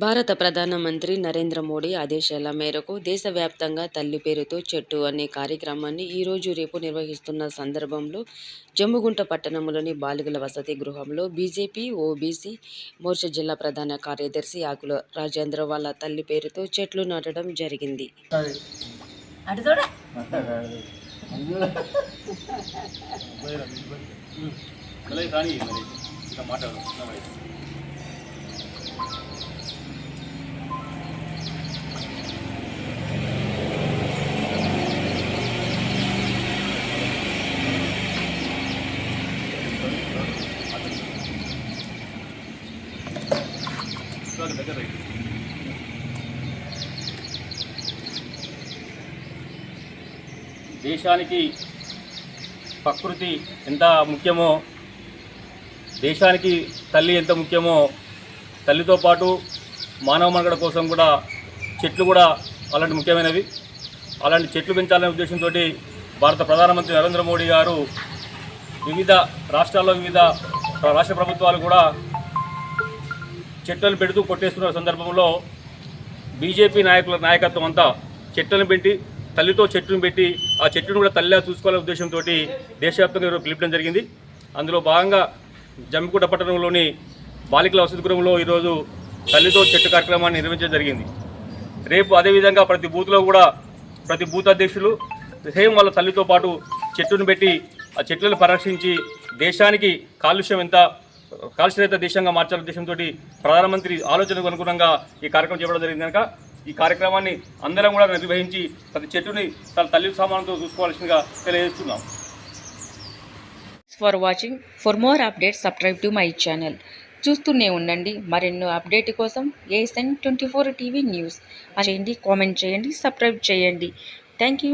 భారత ప్రధానమంత్రి నరేంద్ర మోడీ ఆదేశాల మేరకు దేశవ్యాప్తంగా తల్లి పేరుతో చెట్టు అనే కార్యక్రమాన్ని ఈరోజు రేపు నిర్వహిస్తున్న సందర్భంలో జమ్మిగుంట పట్టణంలోని బాలికల వసతి గృహంలో బీజేపీ ఓబీసీ మోర్చా జిల్లా ప్రధాన కార్యదర్శి ఆకుల రాజేంద్ర వాళ్ళ తల్లి పేరుతో చెట్లు నాటడం జరిగింది. దేశానికి ప్రకృతి ఎంత ముఖ్యమో, దేశానికి తల్లి ఎంత ముఖ్యమో, తల్లితో పాటు మానవ మనుగడ కోసం కూడా చెట్లు కూడా అలాంటి ముఖ్యమైనవి. అలాంటి చెట్లు పెంచాలనే ఉద్దేశంతో భారత ప్రధానమంత్రి నరేంద్ర మోడీ గారు వివిధ రాష్ట్రాల్లో వివిధ రాష్ట్ర ప్రభుత్వాలు కూడా చెట్లను పెడుతూ కొట్టేస్తున్న సందర్భంలో బీజేపీ నాయకత్వం అంతా చెట్లను పెట్టి తల్లితో చెట్టును పెట్టి ఆ చెట్టును కూడా తల్లిలా చూసుకోవాలనే ఉద్దేశంతో దేశవ్యాప్తంగా పిలుపడం జరిగింది. అందులో భాగంగా జమ్మిగుంట పట్టణంలోని బాలికల వసతి గృహంలో ఈరోజు తల్లితో చెట్టు కార్యక్రమాన్ని నిర్వహించడం జరిగింది. రేపు అదేవిధంగా ప్రతి బూత్లో కూడా ప్రతి బూత్ అధ్యక్షులు సేమ్ వాళ్ళ తల్లితో పాటు చెట్టును పెట్టి ఆ చెట్లను పరిరక్షించి దేశానికి కాలుష్యరహిత దేశంగా మార్చాలనే ఉద్దేశంతో ప్రధానమంత్రి ఆలోచనకు అనుగుణంగా ఈ కార్యక్రమం చేపట్టడం జరిగింది. కనుక ఈ కార్యక్రమాన్ని అందరం కూడా నిర్వహించి ప్రతి చెట్టుని తన తల్లి సామానంతో చూసుకోవాల్సిందిగా తెలియజేస్తున్నాం. For watching. For more updates subscribe to my channel. చూస్తూనే ఉండండి. మరెన్నో అప్డేట్ కోసం ASN24 టీవీ న్యూస్ చేయండి, కామెంట్ చేయండి, సబ్స్క్రైబ్ చేయండి. Thank you.